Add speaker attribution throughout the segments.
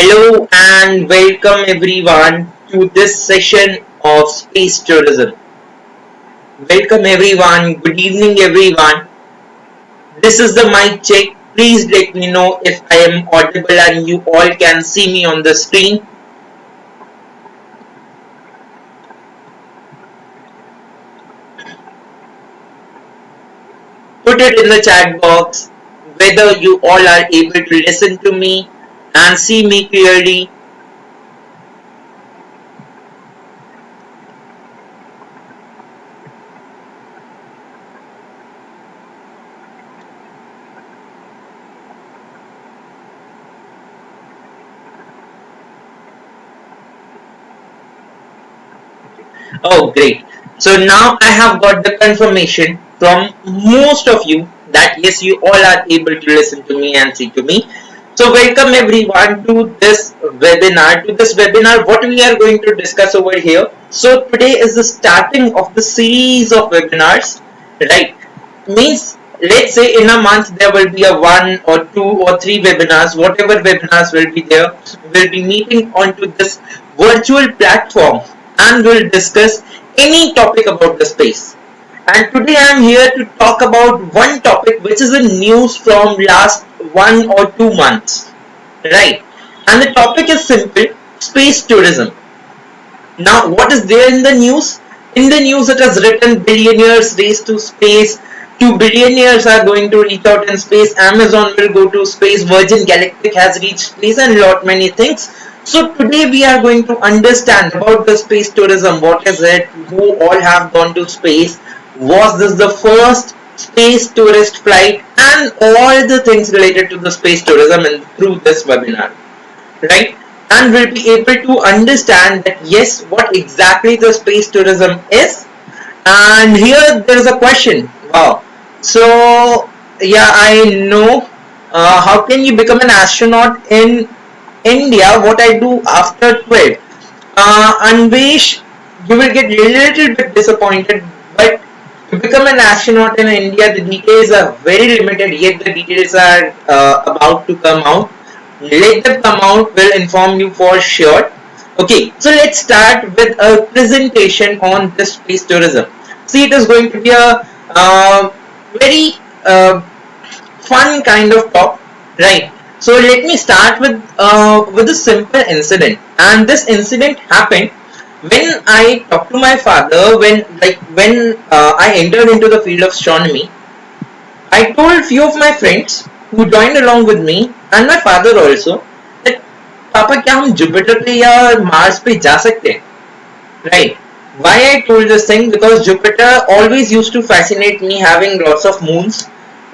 Speaker 1: Hello and welcome everyone to this session of space tourism. Welcome everyone, good evening everyone. This is the mic check. Please let me know if I am audible and you all can see me on the screen. Put it in the chat box whether you all are able to listen to me and see me clearly. Oh, great. So now I have got the confirmation from most of you that yes, you all are able to listen to me and see to me. So welcome everyone to this webinar. What we are going to discuss over here. So today is the starting of the series of webinars, right? Means let's say in a month there will be a 1 or 2 or 3 webinars, whatever webinars will be there, we'll be meeting onto this virtual platform and we'll discuss any topic about the space. And today I am here to talk about one topic which is in news from last 1 or 2 months, right? And the topic is simple: space tourism. Now, what is there in the news? In the news, it has written billionaires race to space. 2 billionaires are going to reach out in space. Amazon will go to space. Virgin Galactic has reached space, and lot many things. So today we are going to understand about the space tourism. What is it? Who all have gone to space? Was this the first space tourist flight? And all the things related to the space tourism and through this webinar, right? And we'll be able to understand that yes, what exactly the space tourism is. And here there is a question. Wow. So yeah, I know. How can you become an astronaut in India? What I do after 12? Anvesh, you will get a little bit disappointed, but to become an astronaut in India, the details are very limited. Yet the details are about to come out. Let them come out, will inform you for sure. Okay, so let's start with a presentation on this space tourism. See, it is going to be a very fun kind of talk, right? So let me start with a simple incident, and this incident happened when I talked to my father when I entered into the field of astronomy. I told few of my friends who joined along with me and my father also that पापा क्या हम Jupiter पे या Mars पे जा सकते हैं, right? Why I told this thing? Because Jupiter always used to fascinate me, having lots of moons.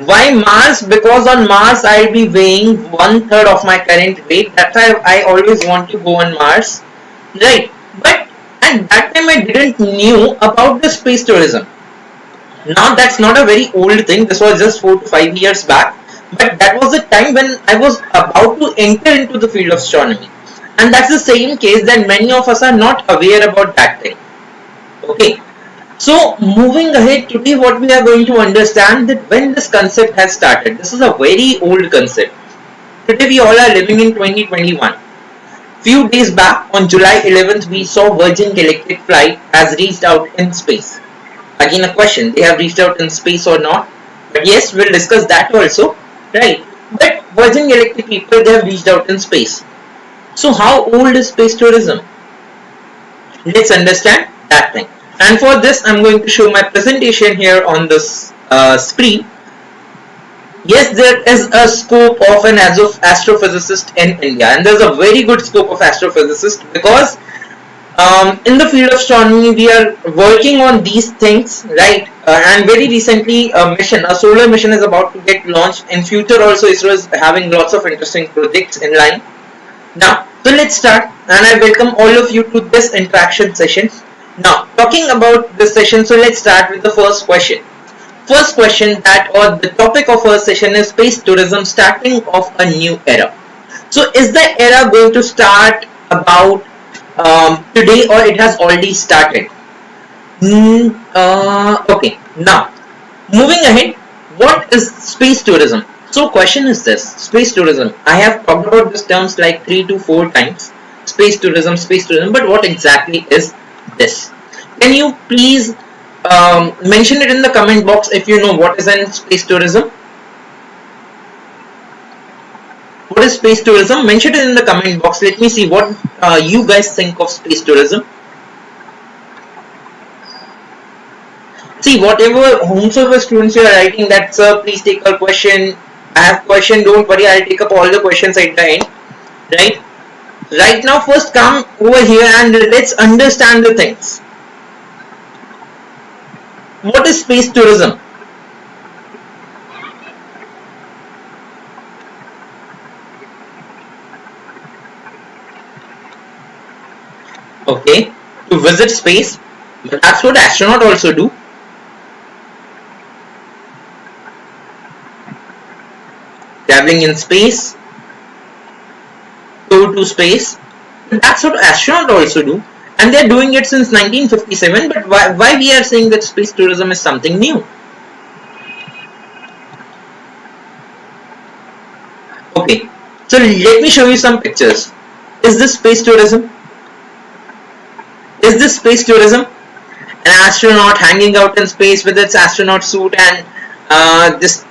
Speaker 1: Why Mars? Because on Mars I'll be weighing 1/3 of my current weight. That's why I always want to go on Mars, right? But at that time I didn't knew about the space tourism. Now that's not a very old thing. This was just 4 to 5 years back. But that was the time when I was about to enter into the field of astronomy. And that's the same case that many of us are not aware about that thing. Okay. So moving ahead, today what we are going to understand that when this concept has started. This is a very old concept. Today we all are living in 2021. Few days back on July 11th we saw Virgin Galactic flight has reached out in space. Again a question, they have reached out in space or not? But yes, we'll discuss that also, right? But Virgin Galactic people, they have reached out in space. So how old is space tourism? Let's understand that thing. And for this, I'm going to show my presentation here on this screen. Yes, there is a scope of an astrophysicist in India, and there's a very good scope of astrophysicist because in the field of astronomy, we are working on these things, right? And very recently, a solar mission is about to get launched. In future, also ISRO is having lots of interesting projects in line. Now, so let's start, and I welcome all of you to this interaction session. Now, talking about this session, so let's start with the first question. First question the topic of our session is space tourism, starting of a new era. So, is the era going to start about today, or it has already started? Okay, now moving ahead, what is space tourism? So question is this, space tourism. I have talked about these terms like 3 to 4 times. Space tourism, but what exactly is this? Can you please mention it in the comment box if you know what is in space tourism? What is space tourism? Mention it in the comment box. Let me see what you guys think of space tourism. See, whatever whomsoever students you are writing that, sir, please take a question. I have question, don't worry, I'll take up all the questions at the end. Right? Right now, first come over here and let's understand the things. What is space tourism? Okay, to visit space, but that's what astronauts also do. Traveling in space, go to space. That's what astronauts also do, and they're doing it since 1957. But why we are saying that space tourism is something new? Okay, so let me show you some pictures. Is this space tourism? Is this space tourism? An astronaut hanging out in space with its astronaut suit and just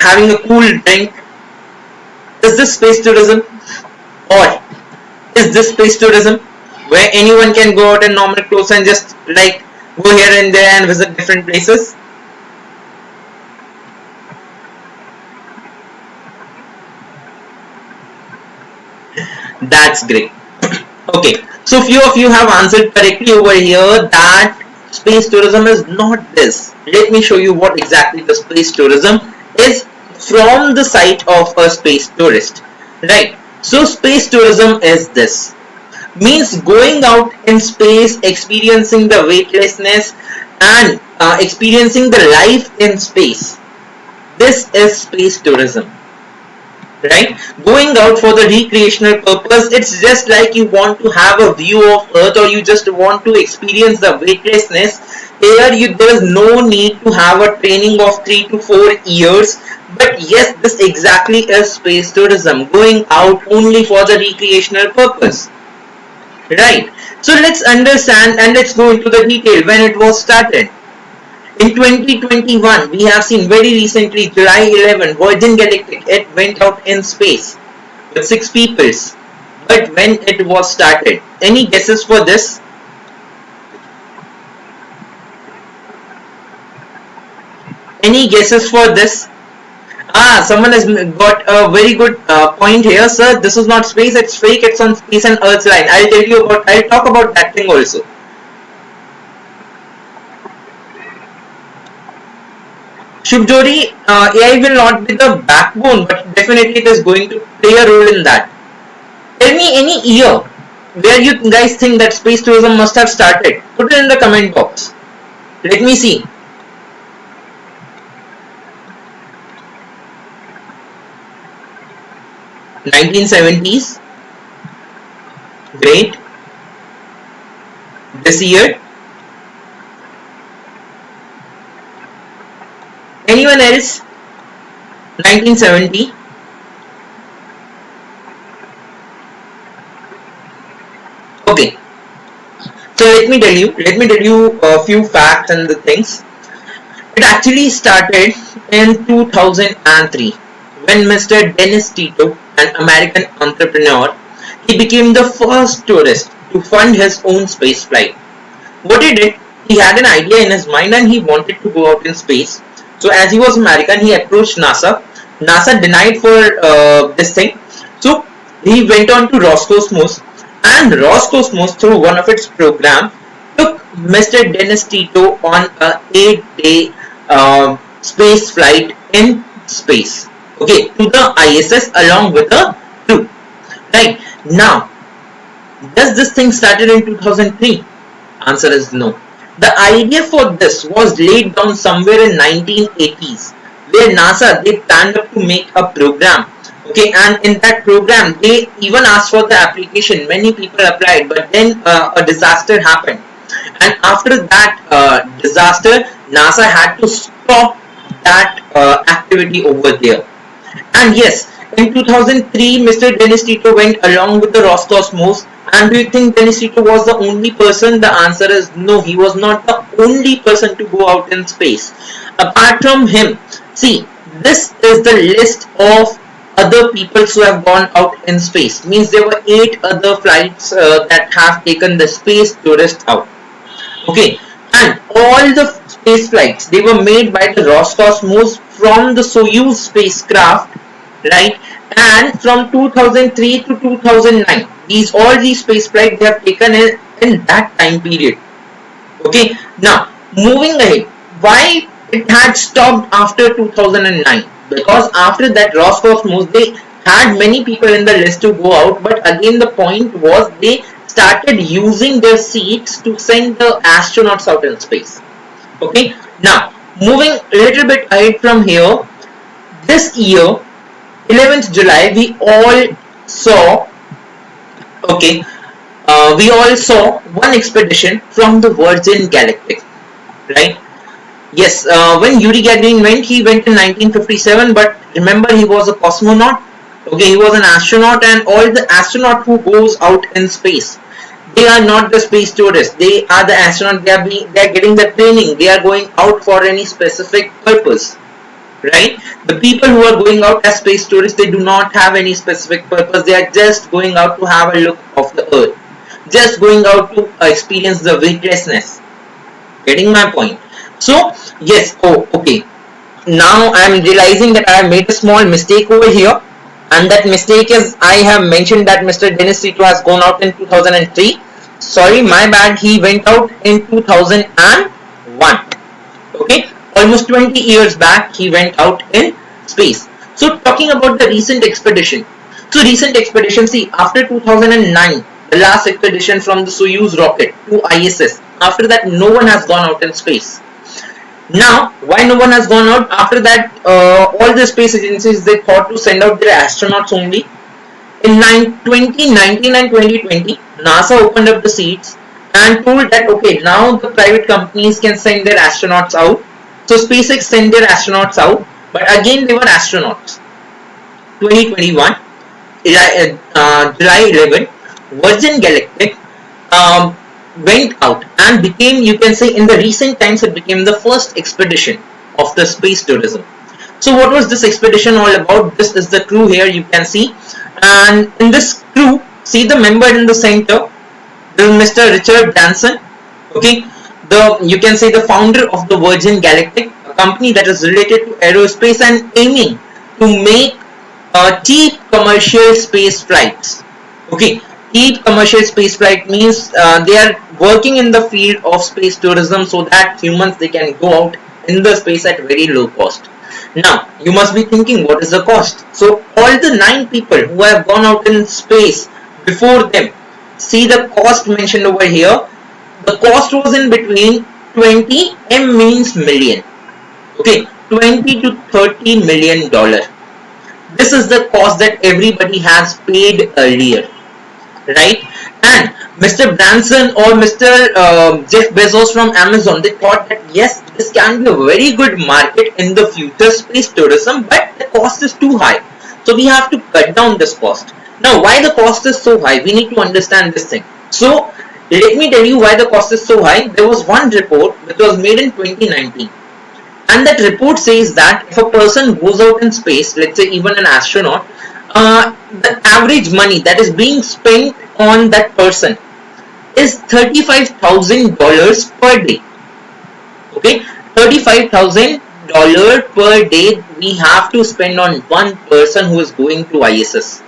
Speaker 1: having a cool drink. Is this space tourism? Or is this space tourism where anyone can go out in normal clothes and just like go here and there and visit different places? That's great. Okay, so few of you have answered correctly over here that space tourism is not this. Let me show you what exactly the space tourism is from the side of a space tourist. Right. So space tourism is this. Means going out in space, experiencing the weightlessness and experiencing the life in space. This is space tourism. Right, going out for the recreational purpose. It's just like you want to have a view of earth, or you just want to experience the weightlessness. Here there is no need to have a training of 3 to 4 years, but yes, this exactly is space tourism, going out only for the recreational purpose. Right, so let's understand and let's go into the detail when it was started. In 2021, we have seen very recently, July 11, Virgin Galactic, it went out in space with 6 peoples. But when it was started, any guesses for this? Any guesses for this? Someone has got a very good point here, sir. This is not space, it's fake, it's on space and Earth's line. I'll talk about that thing also. Shubjori, AI will not be the backbone, but definitely it is going to play a role in that. Tell me any year where you guys think that space tourism must have started. Put it in the comment box. Let me see. (1970s). Great. This year. Anyone else? 1970. Okay. So let me tell you a few facts and the things. It actually started in 2003 when Mr. Dennis Tito, an American entrepreneur, he became the first tourist to fund his own space flight. What he did, he had an idea in his mind and he wanted to go out in space. So as he was American, he approached NASA. NASA denied for this thing. So he went on to Roscosmos, and Roscosmos, through one of its program, took Mr. Dennis Tito on a 8-day space flight in space. Okay, to the ISS along with a crew. Right now, does this thing started in 2003? Answer is no. The idea for this was laid down somewhere in 1980s, where NASA, they planned up to make a program. Okay, and in that program they even asked for the application. Many people applied, but then a disaster happened, and after that disaster, NASA had to stop that activity over there. And yes, in 2003, Mr. Dennis Tito went along with the Roscosmos. And do you think Dennis Tito was the only person? The answer is no, he was not the only person to go out in space. Apart from him, see, this is the list of other people who have gone out in space. Means there were 8 other flights that have taken the space tourists out. Okay, and all the space flights, they were made by the Roscosmos from the Soyuz spacecraft, right? And from 2003 to 2009, all these space flights they have taken in that time period. Okay, now moving ahead, why it had stopped after 2009? Because after that Roscosmos, they had many people in the list to go out, but again the point was they started using their seats to send the astronauts out in space. Okay, now moving a little bit ahead from here, this year 11th July we all saw, okay, we all saw one expedition from the Virgin Galactic, right? Yes, when Yuri Gagarin went, he went in 1957, but remember he was a cosmonaut. Okay, he was an astronaut, and all the astronaut who goes out in space, they are not the space tourists. They are the astronaut. They are getting the training. They are going out for any specific purpose, right? The people who are going out as space tourists, they do not have any specific purpose. They are just going out to have a look of the Earth, just going out to experience the weightlessness. Getting my point? So yes. Oh, okay. Now I am realizing that I have made a small mistake over here, and that mistake is I have mentioned that Mr. Dennis Tito has gone out in 2003. Sorry, my bad. He went out in 2001. Okay, almost 20 years back he went out in space. So talking about the recent expedition. So recent expedition, see, after 2009, the last expedition from the Soyuz rocket to ISS. After that, no one has gone out in space. Now, why no one has gone out? After that, all the space agencies, they thought to send out their astronauts only. In 2019 and 2020, NASA opened up the seats and told that, okay, now the private companies can send their astronauts out. So SpaceX sent their astronauts out, but again they were astronauts. 2021, July 11, Virgin Galactic went out and became, you can say in the recent times, it became the first expedition of the space tourism. So what was this expedition all about? This is the crew here, you can see. And in this crew, see the member in the center, this is Mr. Richard Branson. Okay, you can say the founder of the Virgin Galactic, a company that is related to aerospace and aiming to make cheap commercial space flights. Okay, cheap commercial space flight means they are working in the field of space tourism so that humans they can go out in the space at very low cost. Now you must be thinking, what is the cost? So all the 9 people who have gone out in space before them, see the cost mentioned over here. The cost was in between 20, M means million, okay, 20 to 30 million dollar. This is the cost that everybody has paid earlier, right? And Mr. Branson or Mr. Jeff Bezos from Amazon, they thought that yes, this can be a very good market in the future space tourism, but the cost is too high. So we have to cut down this cost. Now, why the cost is so high? We need to understand this thing. So let me tell you why the cost is so high. There was one report which was made in 2019. And that report says that if a person goes out in space, let's say even an astronaut, the average money that is being spent on that person is $35,000 per day. Okay, $35,000 per day we have to spend on one person who is going to ISS.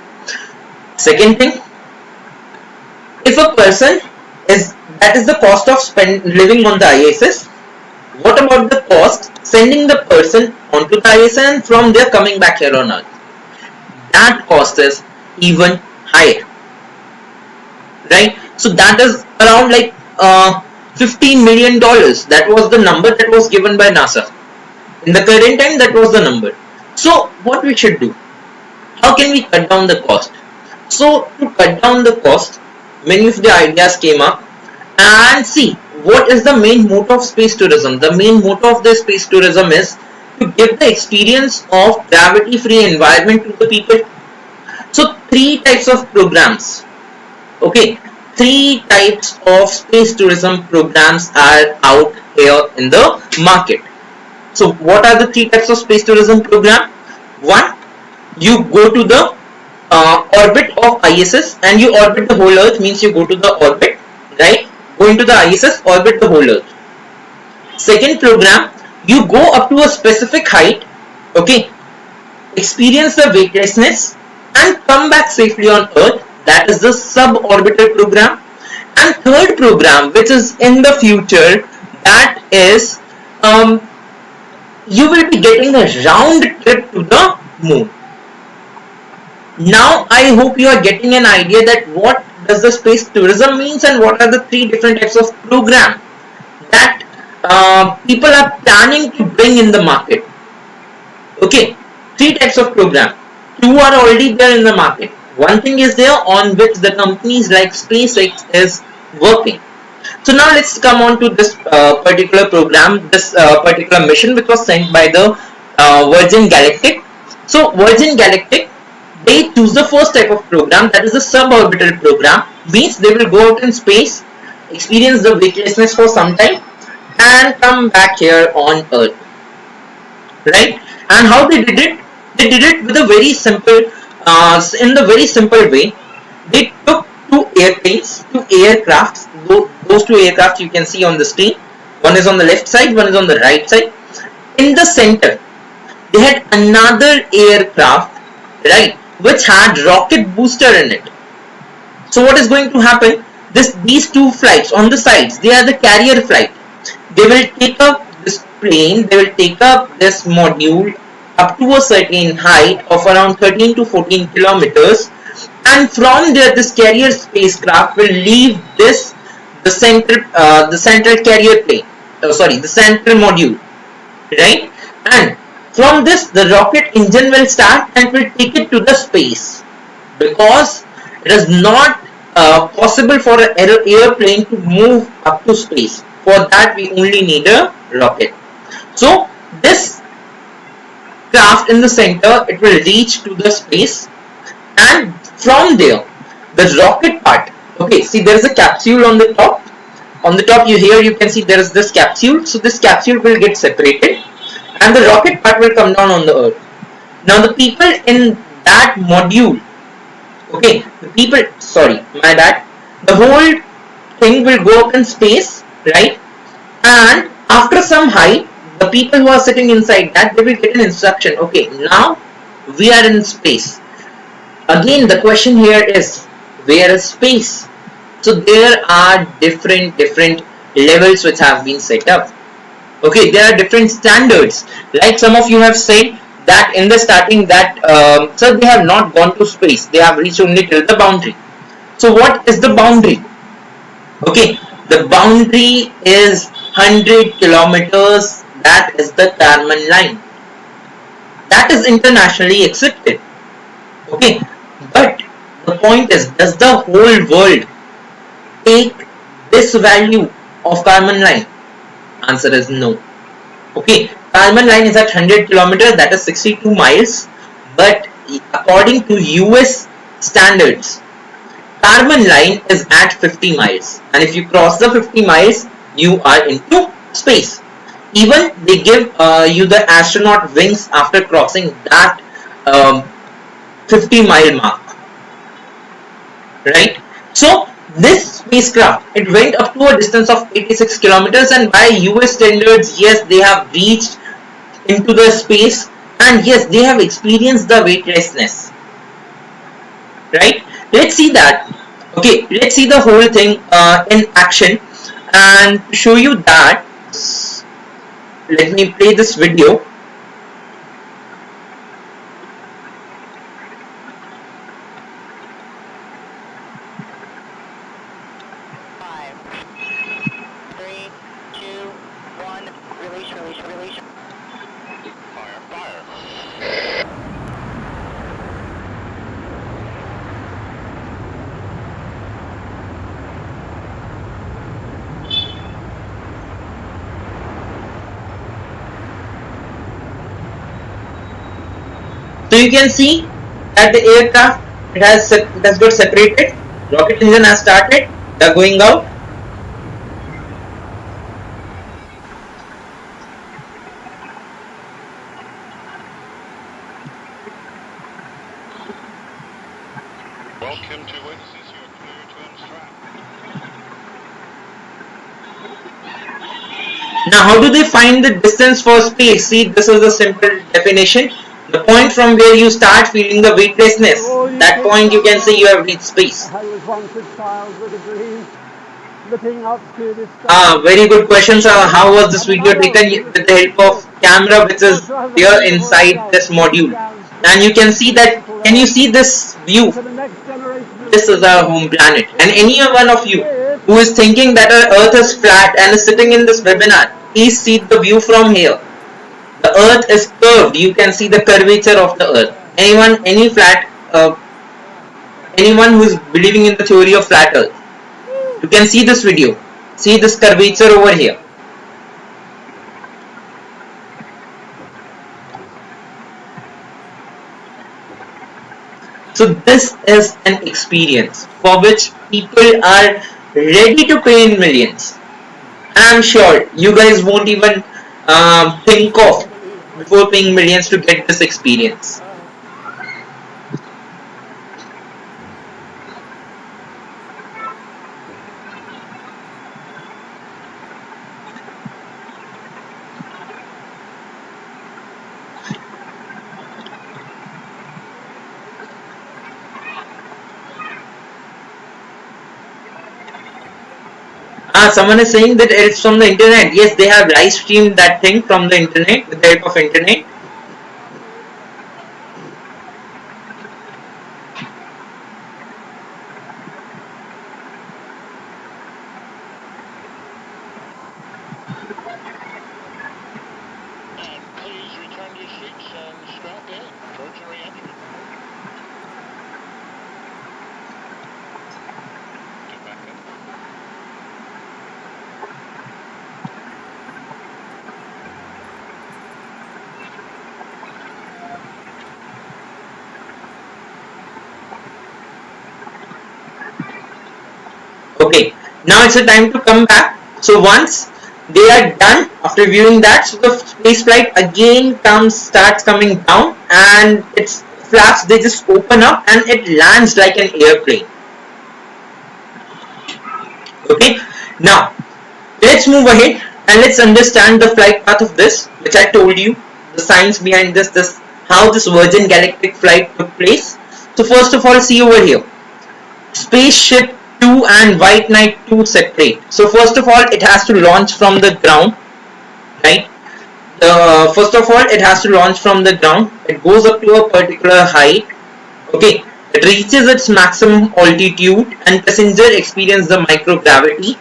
Speaker 1: Second thing, if a person that is the cost of living on the ISS. What about the cost sending the person onto the ISS and from there coming back here on Earth? That cost is even higher, right? So that is around like $15 million. That was the number that was given by NASA. In the current time, that was the number. So what we should do? How can we cut down the cost? So to cut down the cost, many of the ideas came up. And see, what is the main motto of space tourism? The main motto of the space tourism is to give the experience of gravity-free environment to the people. So three types of programs. Okay, three types of space tourism programs are out here in the market. So what are the three types of space tourism program? One, you go to the orbit of ISS and you orbit the whole Earth, means you go to the orbit, right? Go into the ISS, orbit the whole Earth. Second program, you go up to a specific height, okay, experience the weightlessness and come back safely on Earth. That is the suborbital program. And third program, which is in the future, that is you will be getting a round trip to the moon. Now I hope you are getting an idea that what does the space tourism means and what are the three different types of program that people are planning to bring in the market. Okay, three types of program. Two are already there in the market. One thing is there on which the companies like SpaceX is working. So now let's come on to this particular program, this particular mission which was sent by the Virgin Galactic. So Virgin Galactic, they choose the first type of program, that is the suborbital program. Means they will go out in space, experience the weightlessness for some time and come back here on Earth, right? And how they did it? They did it with a very simple, in the very simple way. They took two airplanes, two aircrafts. Those two aircrafts you can see on the screen. One is on the left side, one is on the right side. In the center, they had another aircraft, right, which had rocket booster in it. So what is going to happen? These two flights on the sides, they are the carrier flight. They will take up this plane, they will take up this module up to a certain height of around 13 to 14 kilometers, and from there this carrier spacecraft will leave the central carrier plane, the central module, right? And from this the rocket engine will start and will take it to the space, because it is not possible for an airplane to move up to space. For that we only need a rocket. So this craft in the center, it will reach to the space, and from there the rocket part, okay, see there is a capsule on the top. On the top you can see there is this capsule. So this capsule will get separated and the rocket part will come down on the Earth. Now the people in that module, okay, the whole thing will go up in space, right? And after some height, the people who are sitting inside that, they will get an instruction. Okay, now we are in space. Again, the question here is, where is space? So there are different levels which have been set up. Okay, there are different standards. Like some of you have said that in the starting that so they have not gone to space. They have reached only till the boundary. So what is the boundary? Okay, the boundary is 100 kilometers. That is the Kármán line. That is internationally accepted. Okay, but the point is, does the whole world take this value of Kármán line? Answer is no. Okay, Kármán line is at 100 kilometers, that is 62 miles. But according to US standards, Kármán line is at 50 miles. And if you cross the 50 miles, you are into space. Even they give you the astronaut wings after crossing that 50-mile mark, right? So this spacecraft, it went up to a distance of 86 kilometers, and by US standards, yes, they have reached into the space, and yes, they have experienced the weightlessness, right? Let's see that. Okay, let's see the whole thing in action, and to show you that, let me play this video. So you can see that the aircraft it has got separated. Rocket engine has started. They are going out.
Speaker 2: Welcome to Weightlessness, you're clear to unstrap.
Speaker 1: Now, how do they find the distance for space? See, this is the simple definition. The point from where you start feeling the weightlessness, that point you can say you have reached space. Very good question, sir. How was this video taken? With the help of camera which is here inside this module. And you can see that, can you see this view? This is our home planet. And any one of you who is thinking that our earth is flat and is sitting in this webinar, please see the view from here. The earth is curved. You can see the curvature of the earth. Anyone who is believing in the theory of flat earth, you can see this video. See this curvature over here. So this is an experience for which people are ready to pay in millions. And I'm sure you guys won't even think of before paying millions to get this experience. Someone is saying that it's from the internet. Yes, they have live streamed that thing from the internet with the help of internet.
Speaker 2: And please return to your seats and strap in. Trojan re-entry. Get back in.
Speaker 1: Okay, now it's a time to come back. So once they are done after viewing that, so the space flight again starts coming down, and its flaps, they just open up and it lands like an airplane. Okay, now let's move ahead and let's understand the flight path of this, which I told you, the science behind this how this Virgin Galactic flight took place. So first of all, see over here, spaceship 2 and White Knight 2 separate. So first of all, it has to launch from the ground, right? First of all, it has to launch from the ground. It goes up to a particular height. Okay, it reaches its maximum altitude and passenger experience the microgravity.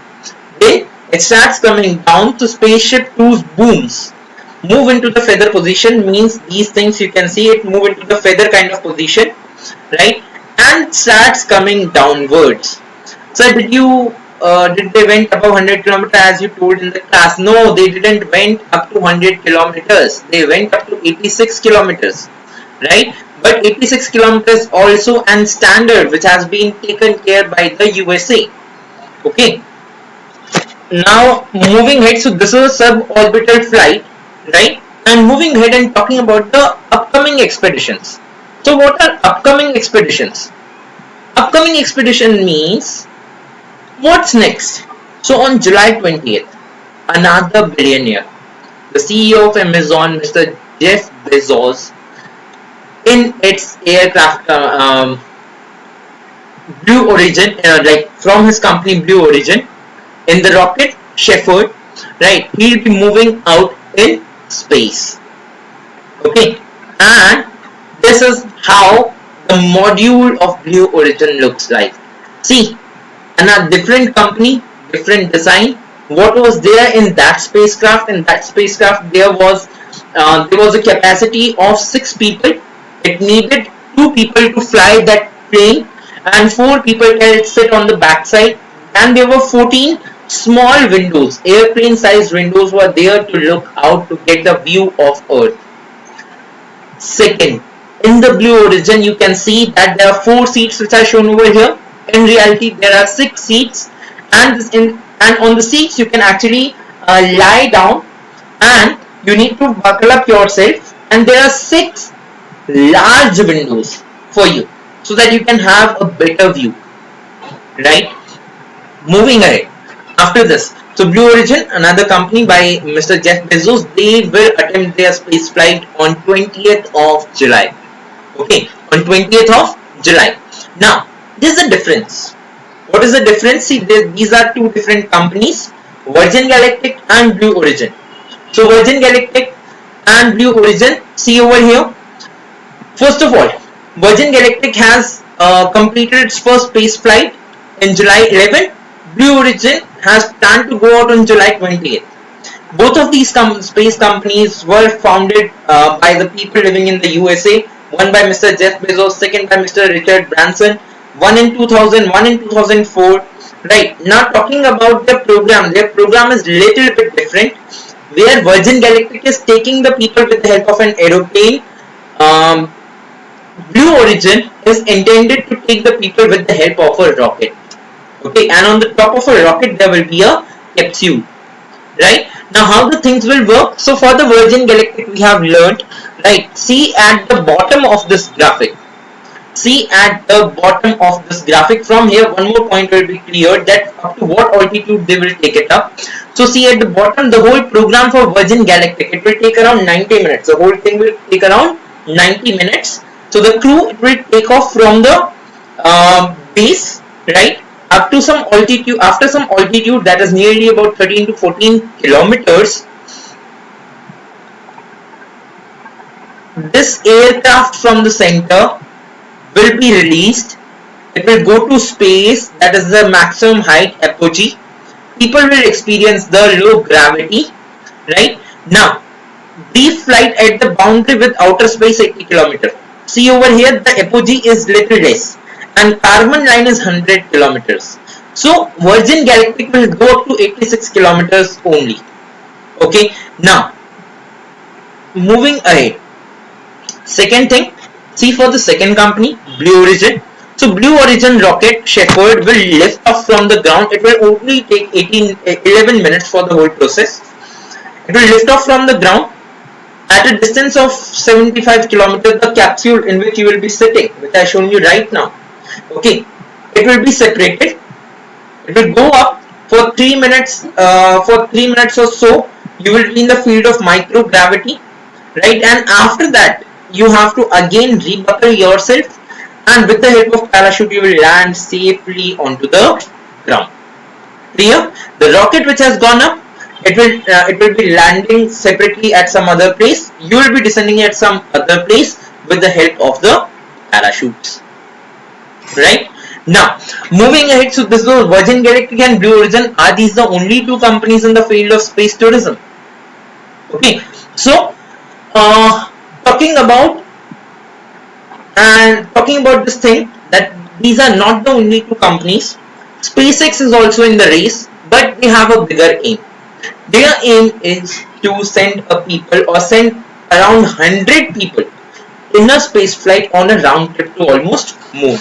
Speaker 1: Then it starts coming down to spaceship 2's booms. Move into the feather position, means these things you can see it move into the feather kind of position, right? And starts coming downwards. So did they went above 100 kilometers as you told in the class? No, they didn't went up to 100 kilometers. They went up to 86 kilometers, right? But 86 kilometers also an standard which has been taken care by the USA. Okay. Now moving ahead, so this is a suborbital flight, right? And moving ahead and talking about the upcoming expeditions. So what are upcoming expeditions? Upcoming expedition means what's next? So on July 20th, another billionaire, the CEO of Amazon, Mr. Jeff Bezos, in its aircraft Blue Origin, like from his company Blue Origin, in the rocket Shepherd, right? He'll be moving out in space. Okay, and this is how the module of Blue Origin looks like. See, another different company, different design. What was there in that spacecraft? In that spacecraft, there was a capacity of 6 people. It needed 2 people to fly that plane, and 4 people can sit on the backside. And there were 14 small windows, airplane-sized windows, were there to look out to get the view of Earth. Second, in the Blue Origin, you can see that there are 4 seats which are shown over here. In reality, there are 6 seats, and on the seats you can actually lie down, and you need to buckle up yourself, and there are 6 large windows for you so that you can have a better view, right? Moving ahead, after this, so Blue Origin, another company by Mr. Jeff Bezos, they will attempt their space flight on 20th of July. Okay, on 20th of July. Now, there's a difference. What is the difference? See, these are 2 different companies, Virgin Galactic and Blue Origin. So Virgin Galactic and Blue Origin, see over here. First of all, Virgin Galactic has completed its first space flight in July 11. Blue Origin has planned to go out on July 28th. Both of these space companies were founded by the people living in the USA. One by Mr. Jeff Bezos, second by Mr. Richard Branson. One in 2000, one in 2004. Right, now talking about their program is little bit different, where Virgin Galactic is taking the people with the help of an aeroplane. Blue Origin is intended to take the people with the help of a rocket. Okay, and on the top of a rocket there will be a capsule. Right, now how the things will work? So for the Virgin Galactic we have learned, right, see at the bottom of this graphic. See at the bottom of this graphic, from here one more point will be cleared, that up to what altitude they will take it up. So see at the bottom, the whole program for Virgin Galactic, it will take around 90 minutes. The whole thing will take around 90 minutes. So the crew, it will take off from the base, right, up to some altitude. After some altitude, that is nearly about 13 to 14 kilometers, this aircraft from the center will be released. It will go to space, that is the maximum height, apogee. People will experience the low gravity, right? Now, brief flight at the boundary with outer space 80 kilometers. See over here, the apogee is little less, and carbon line is 100 kilometers. So Virgin Galactic will go up to 86 kilometers only. Okay, now moving ahead. Second thing, see for the second company, Blue Origin. So Blue Origin rocket Shepherd will lift off from the ground. It will only take 11 minutes for the whole process. It will lift off from the ground at a distance of 75 kilometers. The capsule in which you will be sitting, which I have shown you right now. Okay, it will be separated. It will go up for 3 minutes. For 3 minutes or so, you will be in the field of microgravity, right? And after that, you have to again rebuckle yourself, and with the help of parachute, you will land safely onto the ground. Clear? The rocket which has gone up, it will be landing separately at some other place. You will be descending at some other place with the help of the parachutes. Right? Now, moving ahead, so this was Virgin Galactic and Blue Origin. Are these the only 2 companies in the field of space tourism? Okay, so talking about this thing, that these are not the only 2 companies. SpaceX is also in the race, but they have a bigger aim. Their aim is to send send around 100 people in a space flight on a round trip to almost moon.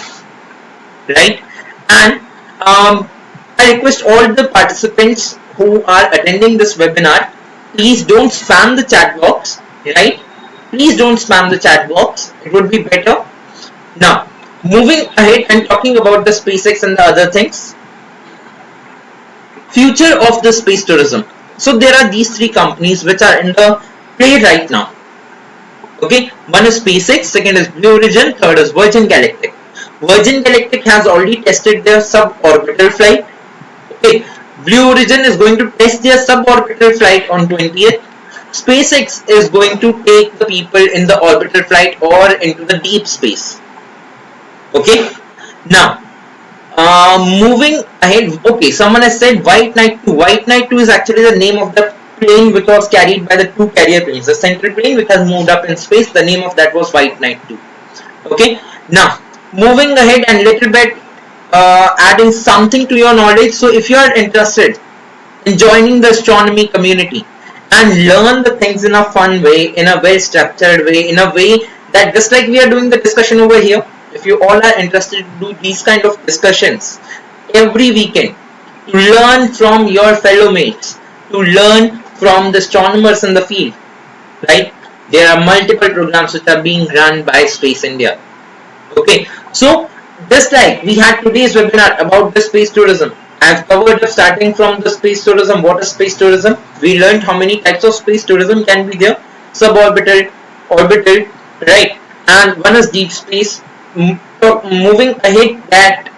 Speaker 1: Right? And I request all the participants who are attending this webinar, please don't spam the chat box. Right? Please don't spam the chat box. It would be better. Now, moving ahead and talking about the SpaceX and the other things. Future of the space tourism. So there are these 3 companies which are in the play right now. Okay, one is SpaceX, second is Blue Origin, third is Virgin Galactic. Virgin Galactic has already tested their suborbital flight. Okay, Blue Origin is going to test their suborbital flight on 20th. SpaceX is going to take the people in the orbital flight or into the deep space. Okay, now moving ahead. Okay, someone has said White Knight 2. White Knight 2 is actually the name of the plane which was carried by the 2 carrier planes. The central plane which has moved up in space, the name of that was White Knight 2. Okay, now moving ahead and little bit adding something to your knowledge. So if you are interested in joining the astronomy community and learn the things in a fun way, in a well structured way, in a way that just like we are doing the discussion over here, if you all are interested to do these kind of discussions every weekend, to learn from your fellow mates, to learn from the astronomers in the field, right? There are multiple programs which are being run by Space India. Okay, so just like we had today's webinar about the space tourism, I've covered starting from the space tourism. What is space tourism? We learned how many types of space tourism can be there: suborbital, orbital, right? And one is deep space. Moving ahead, that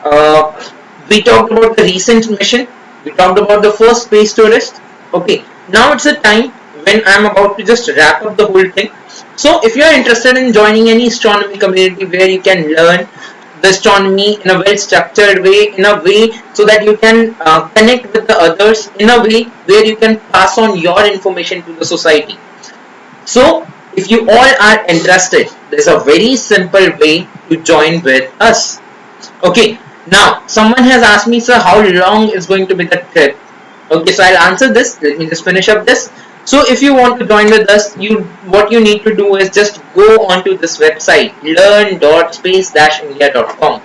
Speaker 1: we talked about the recent mission. We talked about the first space tourist. Okay, now it's a time when I'm about to just wrap up the whole thing. So if you are interested in joining any astronomy community where you can learn the astronomy in a well structured way, in a way so that you can connect with the others, in a way where you can pass on your information to the society. So if you all are interested, there's a very simple way to join with us. Okay, now someone has asked me, sir, how long is going to be the trip? Okay, so I'll answer this. Let me just finish up this. So if you want to join with us, what you need to do is just go onto this website, learn.space-india.com.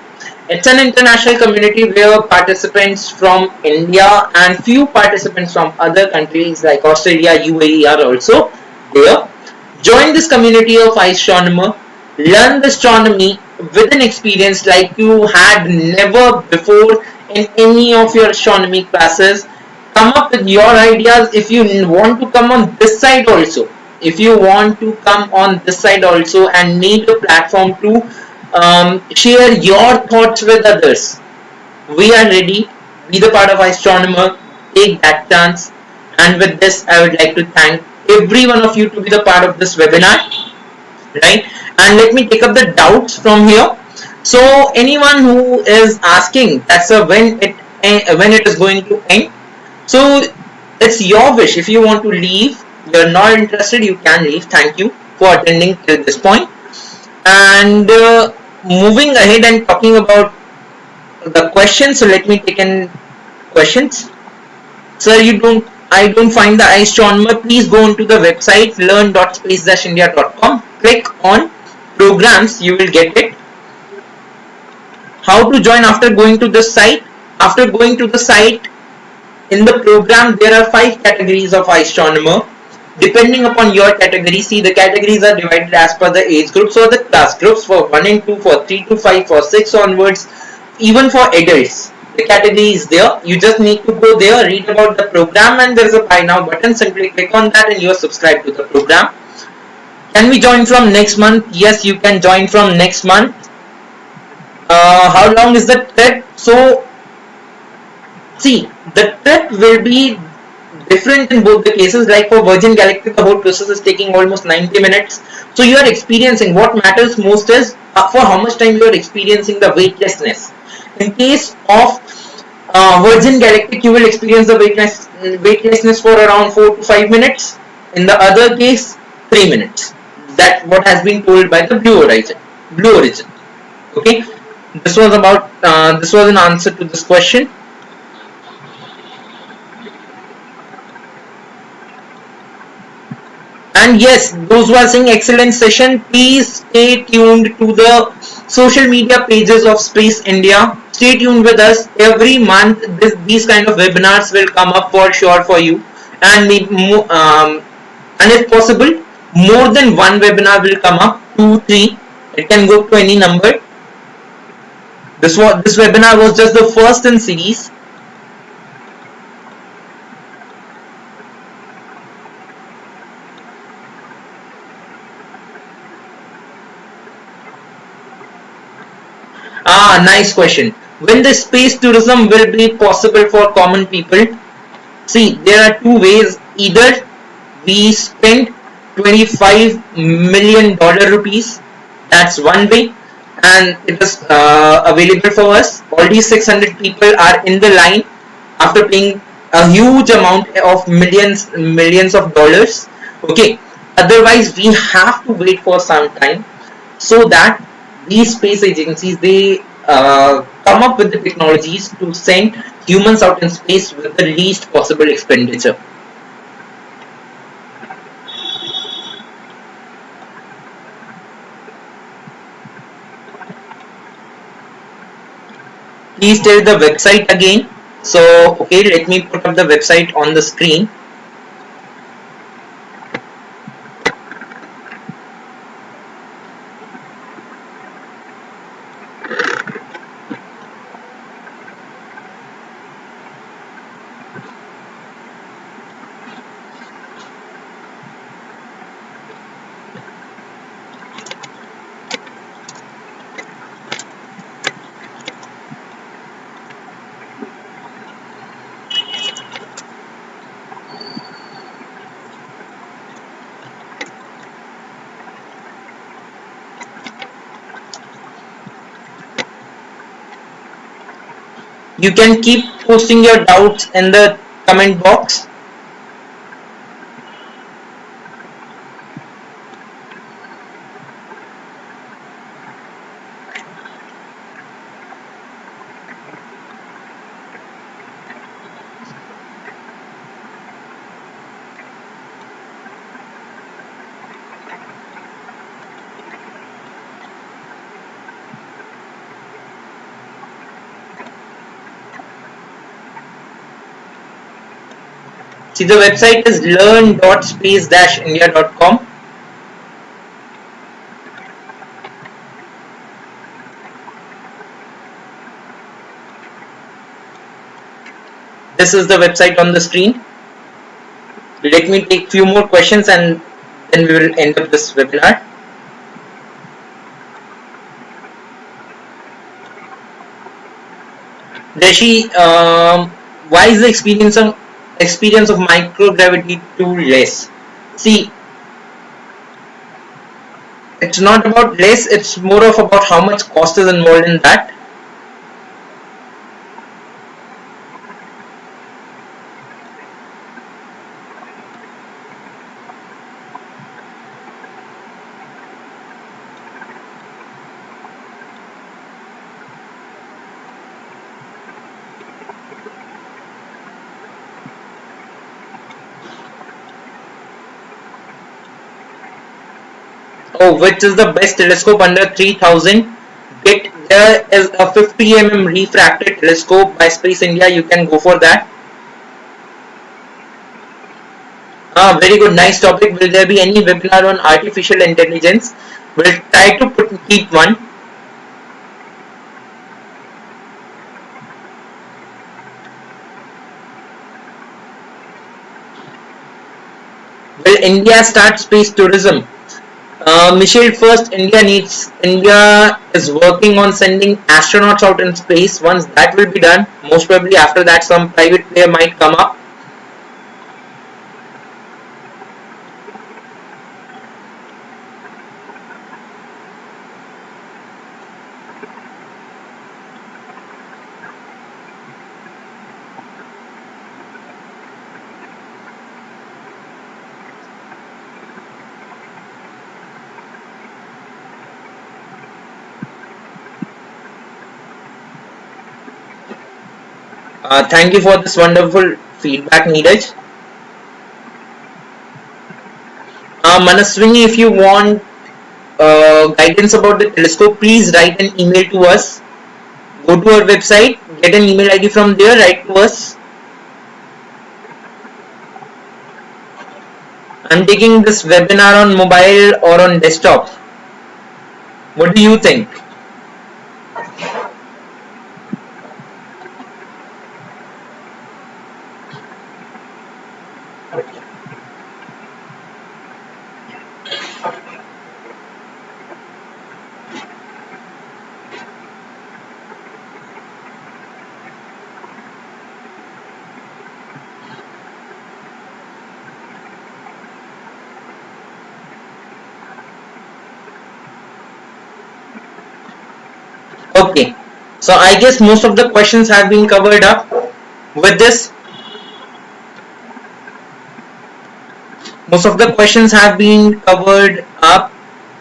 Speaker 1: It's an international community where participants from India and few participants from other countries like Australia, UAE are also there. Join this community of astronomer, learn the astronomy with an experience like you had never before in any of your astronomy classes. Come up with your ideas. If you want to come on this side also, if you want to come on this side also and need a platform to share your thoughts with others, we are ready. Be the part of astronomer, take that chance. And with this, I would like to thank every one of you to be the part of this webinar, right? And let me take up the doubts from here. So anyone who is asking, that's when it is going to end. So it's your wish. If you want to leave, you're not interested, you can leave. Thank you for attending till this point. And moving ahead and talking about the questions. So let me take in questions. Sir, I don't find the astronomer. Please go onto the website learn.space-india.com. Click on programs. You will get it. How to join after going to the site? After going to the site, in the program, there are 5 categories of astronomer. Depending upon your category, see the categories are divided as per the age groups or the class groups for 1 and 2, for 3 to 5, for 6 onwards, even for adults. The category is there. You just need to go there, read about the program, and there is a buy now button. Simply click on that and you are subscribed to the program. Can we join from next month? Yes, you can join from next month. How long is the trip? So, see, the trip will be different in both the cases. Like for Virgin Galactic, the whole process is taking almost 90 minutes. So you are experiencing, what matters most is for how much time you are experiencing the weightlessness. In case of Virgin Galactic, you will experience the weightlessness for around 4 to 5 minutes. In the other case, 3 minutes. That's what has been told by the Blue Origin. Okay, this was an answer to this question. And yes, those who are saying excellent session, please stay tuned to the social media pages of Space India. Stay tuned with us. Every month, these kind of webinars will come up for sure for you. And if possible, more than one webinar will come up, 2, 3. It can go to any number. This webinar was just the first in series. Nice question. When the space tourism will be possible for common people? See, there are 2 ways. Either we spend $25 million rupees. That's one way, and it is available for us. Already 600 people are in the line after paying a huge amount of millions of dollars. Okay. Otherwise, we have to wait for some time so that these space agencies, they come up with the technologies to send humans out in space with the least possible expenditure. please tell the website again. So okay, let me put up the website on the screen. You can keep posting your doubts in the comment box. See, the website is learn.space-india.com. This is the website on the screen. Let me take few more questions and then we will end up this webinar. Rishi, why is the experience of microgravity too less? See, it's not about less, it's more of about how much cost is involved in that. Oh, which is the best telescope under 3000? There is a 50 refracted telescope by Space India. You can go for that. Very good, nice topic. Will there be any webinar on artificial intelligence? We'll try to keep one. Will India start space tourism? Michelle, first India is working on sending astronauts out in space. Once that will be done, most probably after that some private player might come up. Thank you for this wonderful feedback, Neeraj. Manaswini, if you want guidance about the telescope, please write an email to us. Go to our website, get an email ID from there, write to us. I'm taking this webinar on mobile or on desktop. What do you think? Okay, so I guess most of the questions have been covered up with this. Most of the questions have been covered up.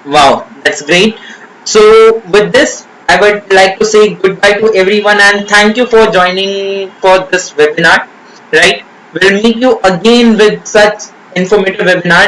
Speaker 1: Wow, that's great. So with this, I would like to say goodbye to everyone and thank you for joining for this webinar. Right, we'll meet you again with such informative webinars.